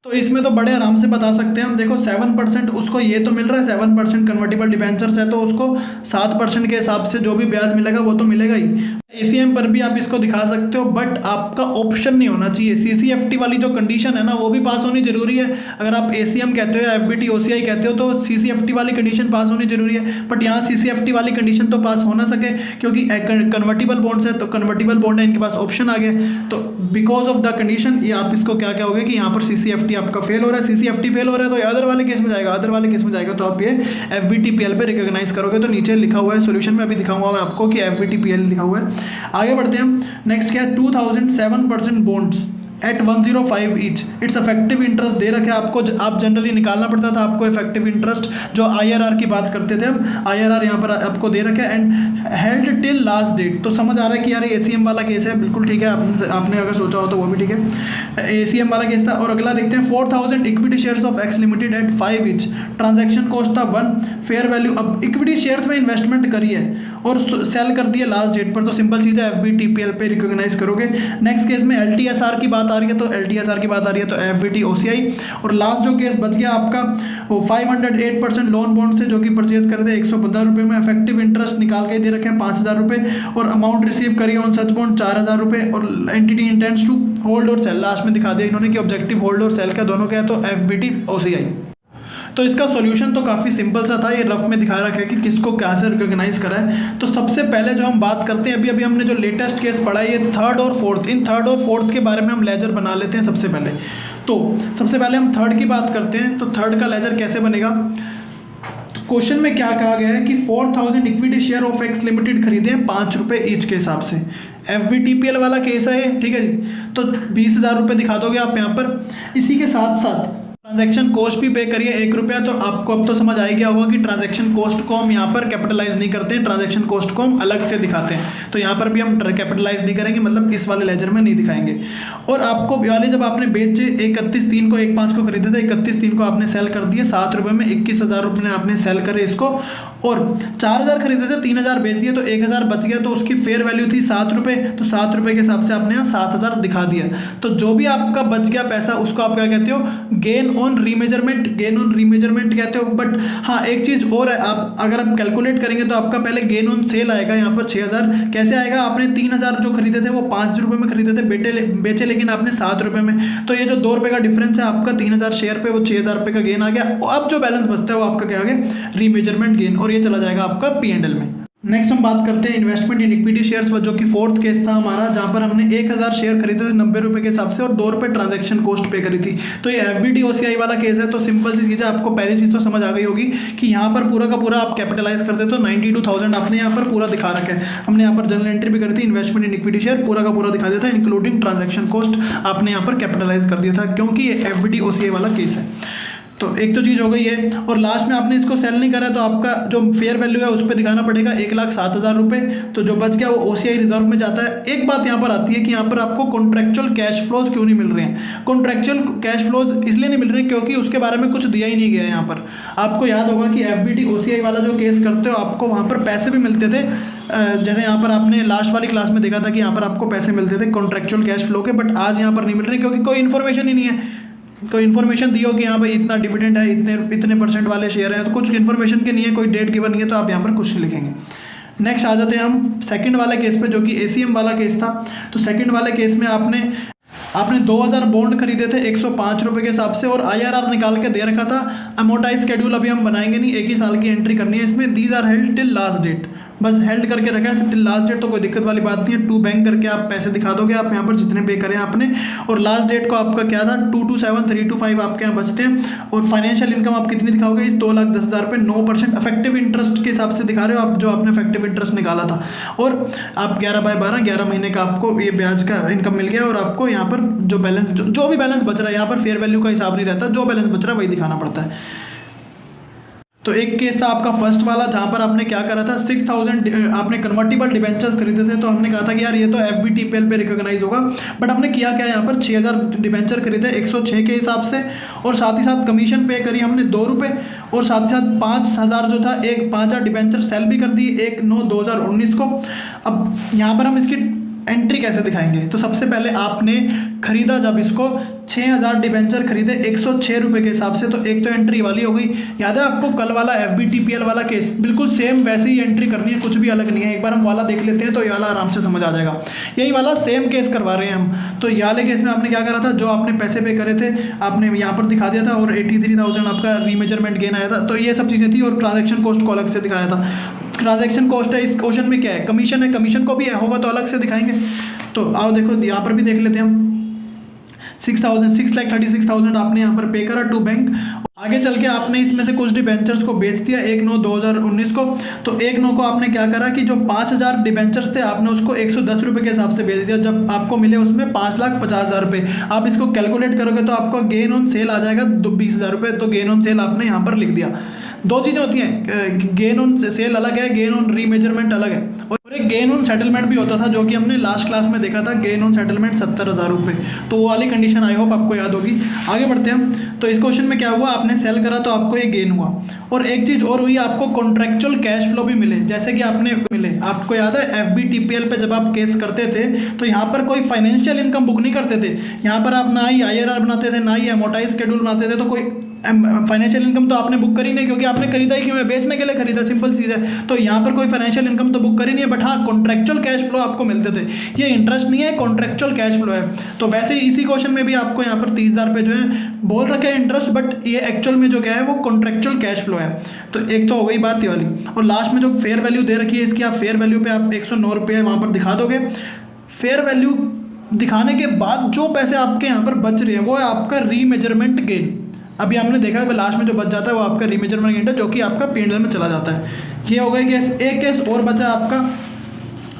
तो इसमें तो बड़े आराम से बता सकते हैं हम, देखो 7% उसको ये तो मिल रहा है, 7% कन्वर्टेबल डिबेंचर्स है, तो उसको 7% के हिसाब से जो भी ब्याज मिलेगा वो तो मिलेगा ही। ACM पर भी आप इसको दिखा सकते हो, बट आपका ऑप्शन नहीं होना चाहिए। CCFT वाली जो कंडीशन है ना, वो भी पास होनी जरूरी है। अगर आप ACM कहते हो या FBT OCI कहते हो तो CCFT वाली कंडीशन पास होनी जरूरी है, बट यहाँ CCFT वाली कंडीशन तो पास हो ना सके, क्योंकि कन्वर्टेबल बॉन्ड्स है, तो कन्वर्टेबल बॉन्ड है, इनके पास ऑप्शन आ गए, तो बिकॉज ऑफ द कंडीशन ये आप इसको क्या क्या होगा कि यहाँ पर CCFT आपका फेल हो रहा है। CCFT फेल हो रहा है तो अदर वाले केस में जाएगा, अदर वाले केस में जाएगा तो आप ये FBTPL पे रिकॉग्नाइज करोगे। तो नीचे लिखा हुआ है सोल्यूशन में, अभी दिखाऊंगा मैं आपको कि FBTPL लिखा हुआ है। आगे बढ़ते हैं हम, नेक्स्ट क्या है, 2007% bonds at 105 each, it's effective interest दे रखे आपको, आप जनरली निकालना पड़ता था आपको इफेक्टिव इंटरेस्ट, जो IRR की बात करते थे हम, IRR यहाँ पर आपको दे रखे and held till last date. तो समझ आ रहा है कि यार ACM वाला केस है, बिल्कुल ठीक है, आपने अगर सोचा हो तो वो भी ठीक है, ACM वाला केस था। और अगला देखते हैं, 4000 equity shares of X limited at 5 each, transaction cost था 1, फेयर वैल्यू, अब इक्विटी शेयर्स में इन्वेस्टमेंट करी है और सेल कर दिया लास्ट डेट पर, तो सिंपल चीज़ है FBTPL पे रिकॉग्नाइज करोगे। नेक्स्ट केस में LTSR की बात आ रही है, तो LTSR की बात आ रही है तो FBT OCI। और लास्ट जो केस बच गया आपका, वो 508% लोन बॉन्ड से जो कि परचेज कर दे ₹115 में, इफेक्टिव इंटरेस्ट निकाल के दे रखे हैं ₹5000 और अमाउंट रिसीव करी ऑन सच बॉन्ड ₹4000 और एंटिटी इंटेंड्स टू होल्ड और सेल, लास्ट में दिखा दिया इन्होंने कि ऑब्जेक्टिव होल्ड और सेल का दोनों क्या है, तो FBT OCI। तो इसका सॉल्यूशन तो काफ़ी सिंपल सा था, ये रफ में दिखा रखा है कि किसको कैसे रिकॉग्नाइज करा है। तो सबसे पहले जो हम बात करते हैं, अभी हमने जो लेटेस्ट केस पढ़ा है, ये थर्ड और फोर्थ, इन थर्ड और फोर्थ के बारे में हम लेजर बना लेते हैं सबसे पहले। तो सबसे पहले हम थर्ड की बात करते हैं, तो थर्ड का लेजर कैसे बनेगा। तो क्वेश्चन में क्या कहा गया है कि 4000 equity share of X limited खरीदे हैं ₹5 ईच के हिसाब से, FBTPL वाला केस है, ठीक है जी। तो ₹20,000 दिखा दोगे आप यहाँ पर। इसी के साथ साथ ट्रांजैक्शन कॉस्ट भी पे करिए ₹1, तो आपको अब तो समझ आ गया होगा कि ट्रांजैक्शन कॉस्ट को हम यहाँ पर कैपिटलाइज नहीं करते हैं, ट्रांजैक्शन कॉस्ट को हम अलग से दिखाते हैं। तो यहाँ पर भी हम कैपिटलाइज नहीं करेंगे, मतलब इस वाले लेजर में नहीं दिखाएंगे। और आपको वाले जब आपने बेचे 31/3 को 1/5 को खरीदे थे, 31/3 को आपने सेल कर दिए ₹7 में, ₹21,000 में आपने सेल करे इसको, और 4000 खरीदे थे, 3000 बेच दिए, तो 1000 बच गया, तो उसकी फेयर वैल्यू थी ₹7, तो ₹7 के हिसाब से आपने यहाँ 7000 दिखा दिया। तो जो भी आपका बच गया पैसा उसको आप क्या कहते हो, gain on remeasurement, gain on remeasurement कहते हो। बट हाँ एक चीज़ और है, आप अगर आप कैलकुलेट करेंगे तो आपका पहले गेन ऑन सेल आएगा यहाँ पर 6000। कैसे आएगा, आपने 3000 जो खरीदे थे वो 5 रुपये में खरीदे थे, बेचे लेकिन आपने 7 रुपये में, तो ये जो 2 रुपये का डिफरेंस है आपका 3000 शेयर पे, वो 6000 रुपये का गेन आ गया। अब जो बैलेंस बचता है वो आपका क्या आ गया, रीमेजरमेंट गेन, और ये चला जाएगा आपका P&L में। नेक्स्ट हम बात करते हैं इन्वेस्टमेंट इन इक्विटी शेयर्स, जो कि फोर्थ केस था हमारा, जहां पर हमने 1000 शेयर खरीदे थे 90 रुपये के हिसाब से और 2 रुपये ट्रांजैक्शन कॉस्ट पे करी थी। तो ये FBT OCI वाला केस है। तो सिंपल सी चीज़ है, आपको पहली चीज़ तो समझ आ गई होगी कि यहाँ पर पूरा का पूरा आप कैपिटलाइज करते तो 92,000 आपने यहाँ पर पूरा दिखा रखा है। हमने यहाँ पर जनरल एंट्री भी करी थी, इन्वेस्टमेंट इन इक्विटी शेयर पूरा का पूरा दिखा दिया था, इंक्लूडिंग ट्रांजैक्शन कॉस्ट आपने यहाँ पर कैपिटलाइज कर दिया था, क्योंकि ये FBT OCI वाला केस है। तो एक तो चीज़ हो गई है, और लास्ट में आपने इसको सेल नहीं करा तो आपका जो फेयर वैल्यू है उस पर दिखाना पड़ेगा 1,07,000 रुपये। तो जो बच गया वो OCI रिजर्व में जाता है। एक बात यहाँ पर आती है कि यहाँ पर आपको कॉन्ट्रेक्चुअल कैश फ्लोज क्यों नहीं मिल रहे हैं। कॉन्ट्रेक्चुअल कैश फ्लोज इसलिए नहीं मिल रहे हैं क्योंकि उसके बारे में कुछ दिया ही नहीं गया है यहाँ पर। आपको याद होगा कि FBT OCI वाला जो केस करते हो आपको वहाँ पर पैसे भी मिलते थे, जैसे यहाँ पर आपने लास्ट वाली क्लास में देखा था कि यहाँ पर आपको पैसे मिलते थे कॉन्ट्रेक्चुअल कैश फ्लो के, बट आज यहाँ पर नहीं मिल रहे क्योंकि कोई इन्फॉर्मेशन ही नहीं है। कोई इन्फॉर्मेशन दी हो कि हाँ भाई इतना डिविडेंड है, इतने परसेंट वाले शेयर हैं, तो कुछ इन्फॉर्मेशन के नहीं है, कोई डेट गिवन नहीं है, तो आप यहाँ पर कुछ नहीं लिखेंगे। नेक्स्ट आ जाते हैं हम सेकंड वाले केस पे, जो कि ACM वाला केस था। तो सेकंड वाले केस में आपने 2000 बॉन्ड खरीदे थे 105 रुपये के हिसाब से, और IRR निकाल के दे रखा था। अमोटाइज शेड्यूल अभी हम बनाएंगे नहीं, 1 ही साल की एंट्री करनी है इसमें। These are held till last date, बस हेल्ड करके रखा है टिल लास्ट डेट, तो कोई दिक्कत वाली बात नहीं है। टू बैंक करके आप पैसे दिखा दोगे, आप यहाँ पर जितने पे करें आपने, और लास्ट डेट को आपका क्या था 227,325 आपके यहाँ बचते हैं। और फाइनेंशियल इनकम आप कितनी दिखाओगे, इस 2,10,000 पे 9% इफेक्टिव इंटरेस्ट के हिसाब से दिखा रहे हो आप, जो आपने इफेक्टिव इंटरेस्ट निकाला था। और आप 11/12 11 महीने का आपको ये ब्याज का इनकम मिल गया, और आपको यहाँ पर जो बैलेंस जो भी बैलेंस बच रहा है, यहाँ पर फेयर वैल्यू का हिसाब नहीं रहता, जो बैलेंस बच रहा है वही दिखाना पड़ता है। तो एक केस था आपका फर्स्ट वाला, जहाँ पर आपने क्या करा था 6,000 आपने कन्वर्टिबल डिबेंचर्स खरीदे थे। तो हमने कहा था कि यार ये तो FBTPL पे रिकॉग्नाइज होगा, बट हमने किया क्या, यहाँ पर 6,000 डिबेंचर खरीदे 106 के हिसाब से, और साथ ही साथ कमीशन पे करी हमने 2 रुपये, और साथ ही साथ 5,000 जो था 5,000 डिबेंचर सेल भी कर दी 1/9/2019 को। अब यहाँ पर हम इसकी एंट्री कैसे दिखाएंगे, तो सबसे पहले आपने खरीदा जब इसको 6,000 डिबेंचर खरीदे 106 रुपये के हिसाब से, तो एक तो एंट्री वाली हो गई। याद है आपको कल वाला FBTPL वाला केस, बिल्कुल सेम वैसे ही एंट्री करनी है, कुछ भी अलग नहीं है। एक बार हम वाला देख लेते हैं तो ये वाला आराम से समझ आ जाएगा। यही वाला सेम केस करवा रहे हैं हम। तो ये वाले केस में आपने क्या करा था, जो आपने पैसे पे करे थे आपने यहाँ पर दिखा दिया था, और 83,000 आपका रीमेजरमेंट गेन आया था। तो ये सब चीज़ें थी, और ट्रांजेक्शन कॉस्ट को अलग से दिखाया था। ट्रांजेक्शन कॉस्ट है, इस क्वेश्चन में क्या है, कमीशन है, कमीशन को भी है होगा तो अलग से दिखाएंगे। तो आओ देखो यहाँ पर भी देख लेते हैं हम। 6,36,36,000 आपने यहाँ पर पे करा टू बैंक। आगे चल के आपने इसमें से कुछ डिबेंचर्स को बेच दिया 1/9/2019 को। तो 1/9 को आपने क्या करा कि जो 5,000 डिबेंचर्स थे आपने उसको 110 रुपये के हिसाब से बेच दिया, जब आपको मिले उसमें 5,50,000 रुपये। आप इसको कैलकुलेट करोगे तो आपको गेन ऑन सेल आ जाएगा 20,000 रुपये। तो गेन ऑन सेल आपने यहाँ पर लिख दिया। दो चीज़ें होती हैं, गेन ऑन सेल अलग है, गेन ऑन रीमेजरमेंट अलग है, और एक गेन ऑन सेटलमेंट भी होता था, जो कि हमने लास्ट क्लास में देखा था। गेन ऑन सेटलमेंट 70,000 रुपये, तो वो वाली कंडीशन आई होप आपको याद होगी। आगे बढ़ते हैं हम। तो इस क्वेश्चन में क्या हुआ, आपने सेल करा तो आपको ये गेन हुआ, और एक चीज़ और हुई, आपको कॉन्ट्रेक्चुअल कैश फ्लो भी मिले। जैसे कि आपने मिले, आपको याद है FBTPL पे जब आप केस करते थे तो यहाँ पर कोई फाइनेंशियल इनकम बुक नहीं करते थे। यहाँ पर आप ना ही IRR बनाते थे, ना ही अमोटाइज शेड्यूल बनाते थे, तो कोई फाइनेंशियल इनकम तो आपने बुक करी नहीं, क्योंकि आपने खरीदा ही क्यों है, बेचने के लिए खरीदा, सिंपल चीज़ है। तो यहाँ पर कोई फाइनेंशियल इनकम तो बुक करी नहीं है, बट हाँ कॉन्ट्रेक्चुअल कैश फ्लो आपको मिलते थे। ये इंटरेस्ट नहीं है, कॉन्ट्रेक्चुअल कैश फ्लो है। तो वैसे ही इसी क्वेश्चन में भी आपको यहाँ पर 30,000 पे जो है बोल रखे हैं इंटरेस्ट, बट ये एक्चुअल में जो क्या है वो कॉन्ट्रेक्चुअल कैश फ्लो है। तो एक तो हो गई बात ये वाली, और लास्ट में जो फेयर वैल्यू दे रखी है इसकी, आप फेयर वैल्यू पे आप 109 रुपये वहाँ पर दिखा दोगे। फेयर वैल्यू दिखाने के बाद जो पैसे आपके यहाँ पर बच रहे हैं वो है आपका रीमेजरमेंट गेन। अभी हमने देखा है लास्ट में जो बच जाता है वो आपका रीमेजरमेंट गेन है, जो कि आपका P&L में चला जाता है। ये हो गया केस। एक केस और बचा आपका,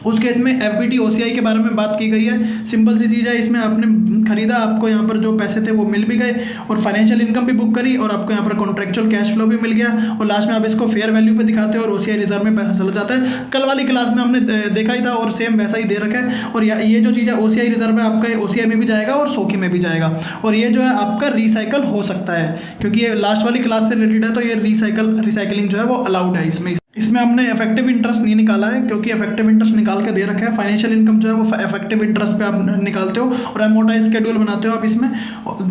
उस केस में FBT OCI के बारे में बात की गई है। सिंपल सी चीज़ है, इसमें आपने खरीदा, आपको यहाँ पर जो पैसे थे वो मिल भी गए, और फाइनेंशियल इनकम भी बुक करी, और आपको यहाँ पर कॉन्ट्रेक्चुअल कैश फ्लो भी मिल गया, और लास्ट में आप इसको फेयर वैल्यू पे दिखाते हो और OCI रिजर्व में पैसा चला जाता है। कल वाली क्लास में हमने देखा ही था, और सेम वैसा ही दे रखा है। और ये जो चीज़ है OCI रिजर्व है आपका, OCI में भी जाएगा और SOCI में भी जाएगा, और ये जो है आपका रिसाइकल हो सकता है, क्योंकि ये लास्ट वाली क्लास से रिलेटेड है। तो ये रिसाइकलिंग जो है वो अलाउड है इसमें। इसमें हमने इफेक्टिव इंटरेस्ट नहीं निकाला है क्योंकि इफेक्टिव इंटरेस्ट निकाल के दे रखा है। फाइनेंशियल इनकम जो है वो इफेक्टिव इंटरेस्ट पे आप निकालते हो और अमोर्टाइज शेड्यूल बनाते हो आप इसमें,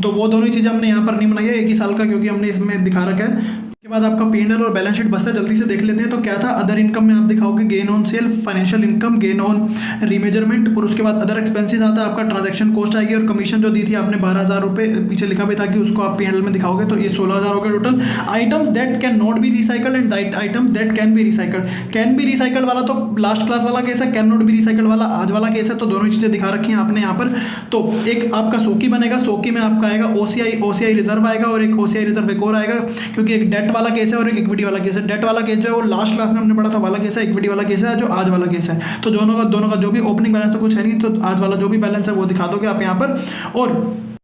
तो वो दोनों ही चीज़ें हमने यहाँ पर नहीं बनाई है, एक ही साल का क्योंकि हमने इसमें दिखा रखा है। उसके बाद आपका P&L और बैलेंस शीट बस्ता जल्दी से देख लेते हैं। तो क्या था, अदर इनकम में आप दिखाओगे gain on sale, financial income, gain on remeasurement, और उसके बाद अदर एक्सपेंसेस आता है आपका, ट्रांजैक्शन कॉस्ट आएगी और कमीशन जो दी थी आपने 12,000 रुपये पीछे लिखा भी था कि उसको आप P&L में दिखाओगे, तो ये 16,000 हो गए total. Items that can not be recycled and items that can be recycled. Can be recycled वाला तो लास्ट क्लास वाला केस है, कैन नॉट बी रिसाइकल्ड वाला आज वाला केस है, तो दोनों चीज़ें दिखा रखी हैं आपने यहाँ पर। तो एक आपका सोकी बनेगा, सोकी में आपका आएगा ओसीआई रिजर्व आएगा और एक ओसीआई रिजर्व एक और आएगा, क्योंकि एक डेट वाला केस है और एक इक्विटी वाला केस है। डेट वाला केस जो है वो लास्ट क्लास में हमने पढ़ा था वाला केस है, इक्विटी वाला केस है जो आज वाला केस है। तो दोनों का जो भी ओपनिंग बैलेंस तो कुछ है नहीं, तो आज वाला जो भी बैलेंस है वो दिखा दोगे आप यहाँ पर। और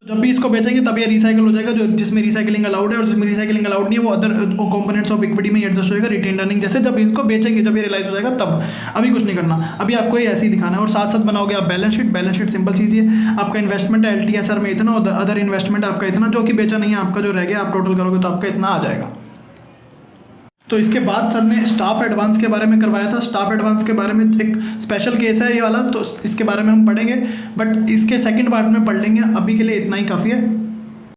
जब भी इसको बेचेंगे तब ये रिसाइकल हो जाएगा, जो जिसमें रिसाइकलिंग अलाउड है, और जिसमें रिसाइकलिंग अलाउड नहीं है वो अदर कंपोनेंट्स ऑफ इक्विटी में एडजस्ट होएगा, रिटेन अर्निंग जैसे। जब इसको बेचेंगे, जब ये रियलाइज हो जाएगा तब, अभी कुछ नहीं करना, अभी आपको ये ऐसे ही दिखाना है। और साथ साथ बनाओगे आप balance sheet. Balance sheet simple सीधी है, आपका इन्वेस्टमेंट है LTSR में इतना और अदर इन्वेस्टमेंट आपका इतना, जो कि बेचा नहीं है आपका जो रह गया, आप टोटल करोगे तो आपका इतना आ जाएगा। तो इसके बाद सर ने स्टाफ एडवांस के बारे में करवाया था। स्टाफ एडवांस के बारे में एक स्पेशल केस है ये वाला, तो इसके बारे में हम पढ़ेंगे, बट इसके सेकंड पार्ट में पढ़ लेंगे, अभी के लिए इतना ही काफ़ी है।